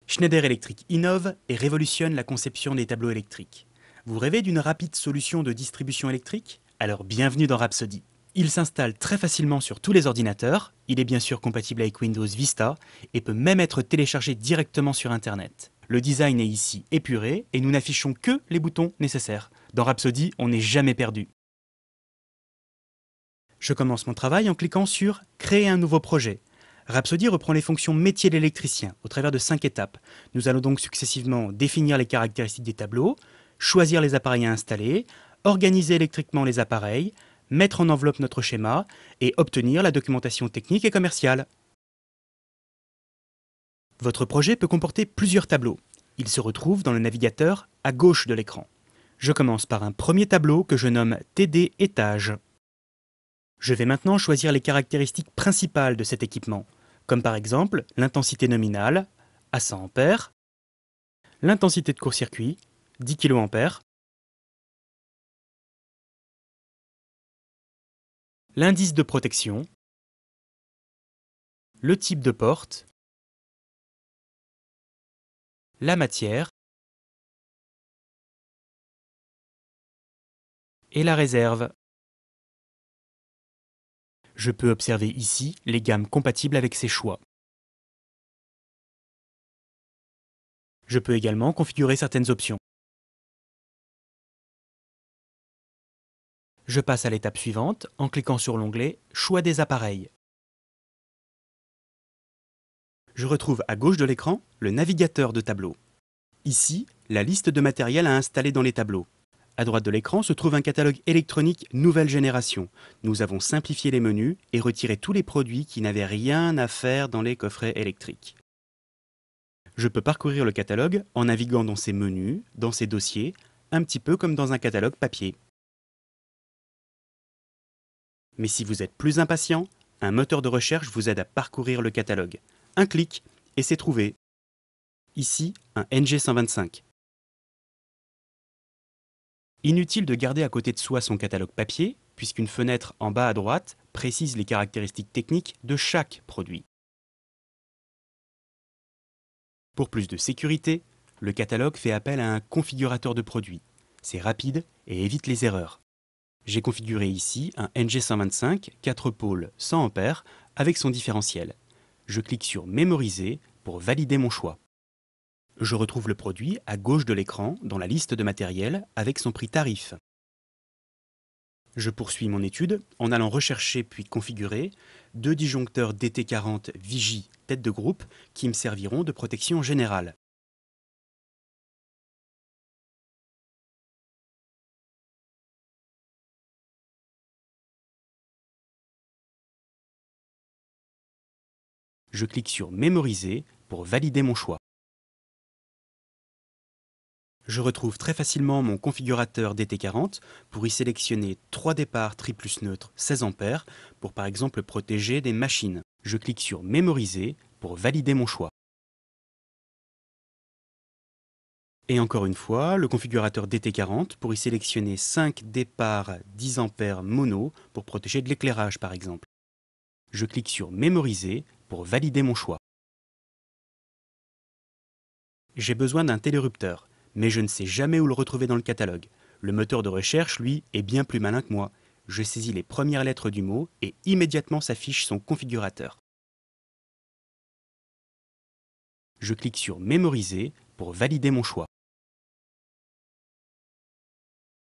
Schneider Electric innove et révolutionne la conception des tableaux électriques. Vous rêvez d'une rapide solution de distribution électrique? Alors bienvenue dans Rhapsody. Il s'installe très facilement sur tous les ordinateurs, il est bien sûr compatible avec Windows Vista et peut même être téléchargé directement sur Internet. Le design est ici épuré et nous n'affichons que les boutons nécessaires. Dans Rhapsody, on n'est jamais perdu. Je commence mon travail en cliquant sur « Créer un nouveau projet ». Rhapsody reprend les fonctions métier de l'électricien au travers de 5 étapes. Nous allons donc successivement définir les caractéristiques des tableaux, choisir les appareils à installer, organiser électriquement les appareils, mettre en enveloppe notre schéma et obtenir la documentation technique et commerciale. Votre projet peut comporter plusieurs tableaux. Ils se retrouvent dans le navigateur à gauche de l'écran. Je commence par un premier tableau que je nomme TD étage. Je vais maintenant choisir les caractéristiques principales de cet équipement, comme par exemple l'intensité nominale à 100 A, l'intensité de court-circuit 10 kA, l'indice de protection, le type de porte, la matière et la réserve. Je peux observer ici les gammes compatibles avec ces choix. Je peux également configurer certaines options. Je passe à l'étape suivante en cliquant sur l'onglet « Choix des appareils ». Je retrouve à gauche de l'écran le navigateur de tableau. Ici, la liste de matériel à installer dans les tableaux. À droite de l'écran se trouve un catalogue électronique nouvelle génération. Nous avons simplifié les menus et retiré tous les produits qui n'avaient rien à faire dans les coffrets électriques. Je peux parcourir le catalogue en naviguant dans ses menus, dans ses dossiers, un petit peu comme dans un catalogue papier. Mais si vous êtes plus impatient, un moteur de recherche vous aide à parcourir le catalogue. Un clic et c'est trouvé. Ici, un NG125. Inutile de garder à côté de soi son catalogue papier, puisqu'une fenêtre en bas à droite précise les caractéristiques techniques de chaque produit. Pour plus de sécurité, le catalogue fait appel à un configurateur de produits. C'est rapide et évite les erreurs. J'ai configuré ici un NG125 4 pôles 100 A avec son différentiel. Je clique sur Mémoriser pour valider mon choix. Je retrouve le produit à gauche de l'écran dans la liste de matériel avec son prix tarif. Je poursuis mon étude en allant rechercher puis configurer 2 disjoncteurs DT40 Vigie tête de groupe qui me serviront de protection générale. Je clique sur Mémoriser pour valider mon choix. Je retrouve très facilement mon configurateur DT40 pour y sélectionner 3 départs triplus neutres 16 A pour par exemple protéger des machines. Je clique sur Mémoriser pour valider mon choix. Et encore une fois, le configurateur DT40 pour y sélectionner 5 départs 10 A mono pour protéger de l'éclairage par exemple. Je clique sur Mémoriser pour valider mon choix. J'ai besoin d'un télérupteur, mais je ne sais jamais où le retrouver dans le catalogue. Le moteur de recherche, lui, est bien plus malin que moi. Je saisis les premières lettres du mot et immédiatement s'affiche son configurateur. Je clique sur Mémoriser pour valider mon choix.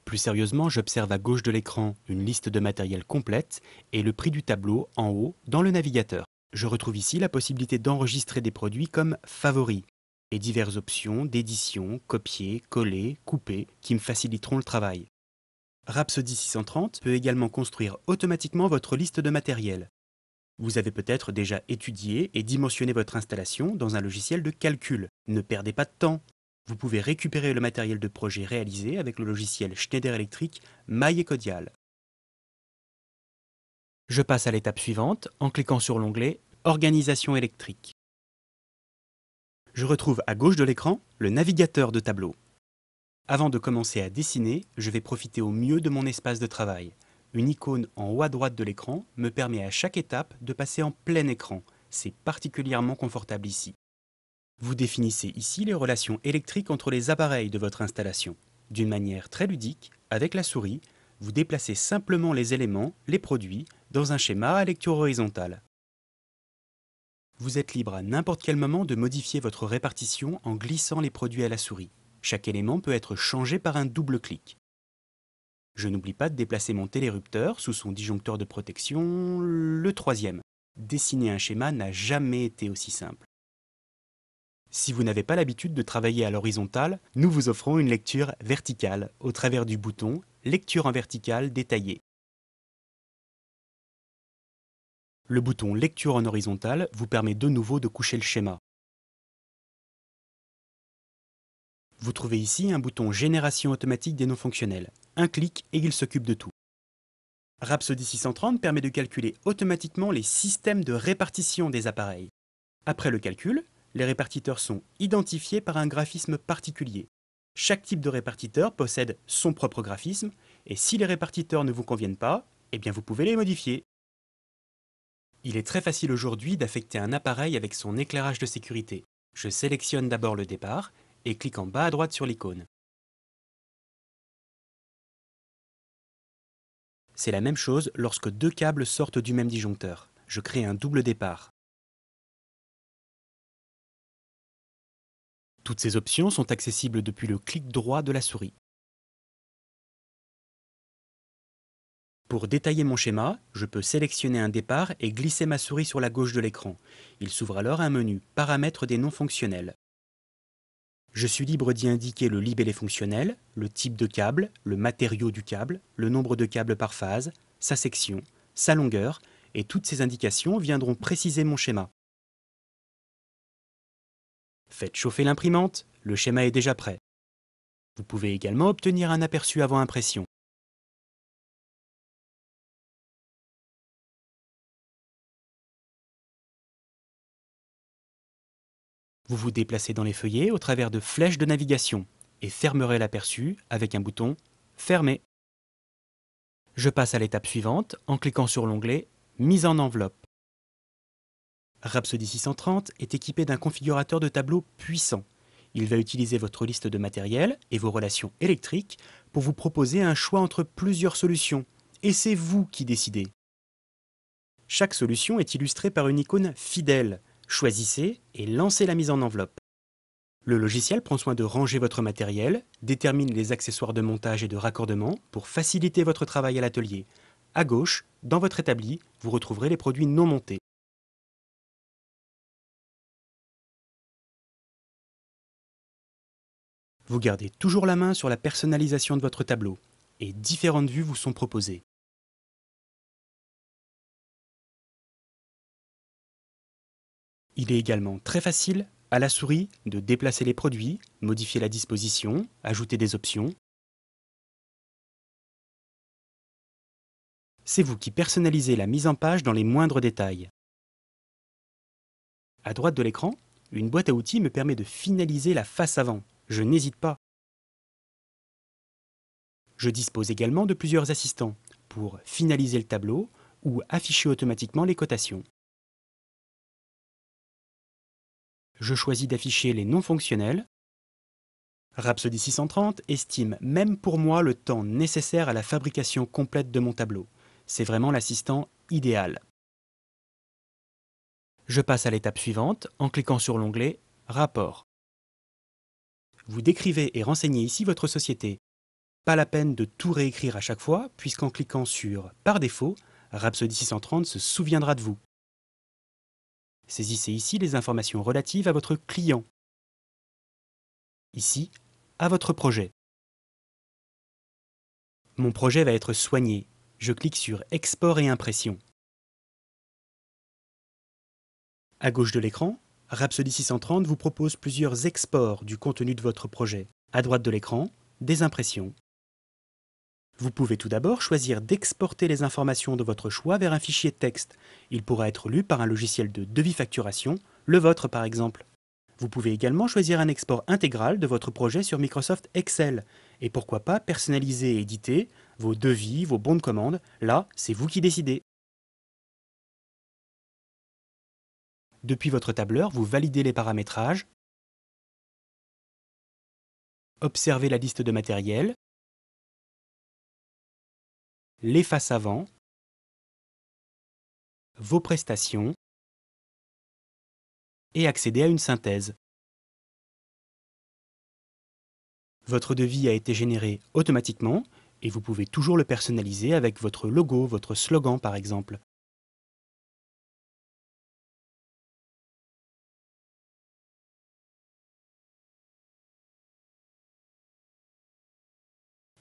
Plus sérieusement, j'observe à gauche de l'écran une liste de matériel complète et le prix du tableau en haut dans le navigateur. Je retrouve ici la possibilité d'enregistrer des produits comme favoris et diverses options d'édition, copier, coller, couper qui me faciliteront le travail. Rhapsody 630 peut également construire automatiquement votre liste de matériel. Vous avez peut-être déjà étudié et dimensionné votre installation dans un logiciel de calcul. Ne perdez pas de temps. Vous pouvez récupérer le matériel de projet réalisé avec le logiciel Schneider Electric MyEcodial. Je passe à l'étape suivante en cliquant sur l'onglet Organisation électrique. Je retrouve à gauche de l'écran le navigateur de tableau. Avant de commencer à dessiner, je vais profiter au mieux de mon espace de travail. Une icône en haut à droite de l'écran me permet à chaque étape de passer en plein écran. C'est particulièrement confortable ici. Vous définissez ici les relations électriques entre les appareils de votre installation. D'une manière très ludique, avec la souris, vous déplacez simplement les éléments, les produits, dans un schéma à lecture horizontale. Vous êtes libre à n'importe quel moment de modifier votre répartition en glissant les produits à la souris. Chaque élément peut être changé par un double clic. Je n'oublie pas de déplacer mon télérupteur sous son disjoncteur de protection, le troisième. Dessiner un schéma n'a jamais été aussi simple. Si vous n'avez pas l'habitude de travailler à l'horizontale, nous vous offrons une lecture verticale au travers du bouton « Lecture en verticale détaillée ». Le bouton « Lecture en horizontale » vous permet de nouveau de coucher le schéma. Vous trouvez ici un bouton « Génération automatique des noms fonctionnels ». Un clic et il s'occupe de tout. Rhapsody 630 permet de calculer automatiquement les systèmes de répartition des appareils. Après le calcul, les répartiteurs sont identifiés par un graphisme particulier. Chaque type de répartiteur possède son propre graphisme, et si les répartiteurs ne vous conviennent pas, eh bien vous pouvez les modifier. Il est très facile aujourd'hui d'affecter un appareil avec son éclairage de sécurité. Je sélectionne d'abord le départ et clique en bas à droite sur l'icône. C'est la même chose lorsque deux câbles sortent du même disjoncteur. Je crée un double départ. Toutes ces options sont accessibles depuis le clic droit de la souris. Pour détailler mon schéma, je peux sélectionner un départ et glisser ma souris sur la gauche de l'écran. Il s'ouvre alors un menu « Paramètres des noms fonctionnels ». Je suis libre d'y indiquer le libellé fonctionnel, le type de câble, le matériau du câble, le nombre de câbles par phase, sa section, sa longueur, et toutes ces indications viendront préciser mon schéma. Faites chauffer l'imprimante, le schéma est déjà prêt. Vous pouvez également obtenir un aperçu avant impression. Vous vous déplacez dans les feuillets au travers de flèches de navigation et fermerez l'aperçu avec un bouton « Fermer ». Je passe à l'étape suivante en cliquant sur l'onglet « Mise en enveloppe ». Rhapsody 630 est équipé d'un configurateur de tableau puissant. Il va utiliser votre liste de matériel et vos relations électriques pour vous proposer un choix entre plusieurs solutions. Et c'est vous qui décidez. Chaque solution est illustrée par une icône fidèle. Choisissez et lancez la mise en enveloppe. Le logiciel prend soin de ranger votre matériel, détermine les accessoires de montage et de raccordement pour faciliter votre travail à l'atelier. À gauche, dans votre établi, vous retrouverez les produits non montés. Vous gardez toujours la main sur la personnalisation de votre tableau et différentes vues vous sont proposées. Il est également très facile, à la souris, de déplacer les produits, modifier la disposition, ajouter des options. C'est vous qui personnalisez la mise en page dans les moindres détails. À droite de l'écran, une boîte à outils me permet de finaliser la face avant. Je n'hésite pas. Je dispose également de plusieurs assistants pour finaliser le tableau ou afficher automatiquement les cotations. Je choisis d'afficher les noms fonctionnels. Rhapsody 630 estime même pour moi le temps nécessaire à la fabrication complète de mon tableau. C'est vraiment l'assistant idéal. Je passe à l'étape suivante en cliquant sur l'onglet « Rapport ». Vous décrivez et renseignez ici votre société. Pas la peine de tout réécrire à chaque fois, puisqu'en cliquant sur « Par défaut », Rhapsody 630 se souviendra de vous. Saisissez ici les informations relatives à votre client. Ici, à votre projet. Mon projet va être soigné. Je clique sur « Export et impression ». À gauche de l'écran, Rhapsody 630 vous propose plusieurs exports du contenu de votre projet. À droite de l'écran, des impressions. Vous pouvez tout d'abord choisir d'exporter les informations de votre choix vers un fichier texte. Il pourra être lu par un logiciel de devis-facturation, le vôtre par exemple. Vous pouvez également choisir un export intégral de votre projet sur Microsoft Excel. Et pourquoi pas personnaliser et éditer vos devis, vos bons de commande. Là, c'est vous qui décidez. Depuis votre tableur, vous validez les paramétrages Observez la liste de matériel, les faces avant, vos prestations et accédez à une synthèse. Votre devis a été généré automatiquement et vous pouvez toujours le personnaliser avec votre logo, votre slogan par exemple.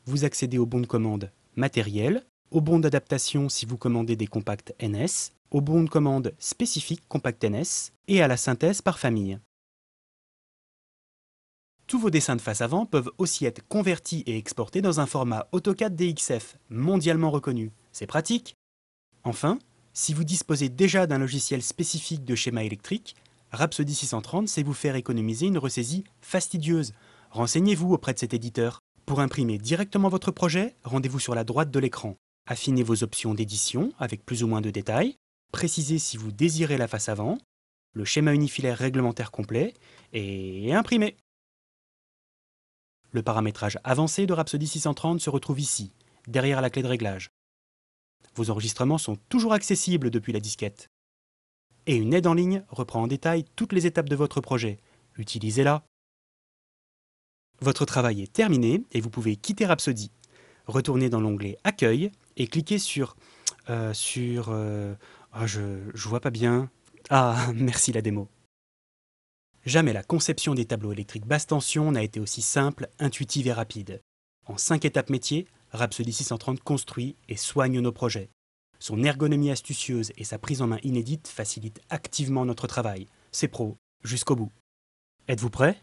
Vous accédez au bon de commande matériel, au bon d'adaptation si vous commandez des compacts NS, au bon de commande spécifique compact NS et à la synthèse par famille. Tous vos dessins de face avant peuvent aussi être convertis et exportés dans un format AutoCAD DXF mondialement reconnu. C'est pratique. Enfin, si vous disposez déjà d'un logiciel spécifique de schéma électrique, Rhapsody 630 sait vous faire économiser une ressaisie fastidieuse. Renseignez-vous auprès de cet éditeur. Pour imprimer directement votre projet, rendez-vous sur la droite de l'écran. Affinez vos options d'édition avec plus ou moins de détails. Précisez si vous désirez la face avant, le schéma unifilaire réglementaire complet et imprimez. Le paramétrage avancé de Rhapsody 630 se retrouve ici, derrière la clé de réglage. Vos enregistrements sont toujours accessibles depuis la disquette. Et une aide en ligne reprend en détail toutes les étapes de votre projet. Utilisez-la. Votre travail est terminé et vous pouvez quitter Rhapsody. Retournez dans l'onglet Accueil et cliquez sur... je vois pas bien. Ah, merci la démo. Jamais la conception des tableaux électriques basse tension n'a été aussi simple, intuitive et rapide. En 5 étapes métiers, Rhapsody 630 construit et soigne nos projets. Son ergonomie astucieuse et sa prise en main inédite facilitent activement notre travail. C'est pro, jusqu'au bout. Êtes-vous prêt ?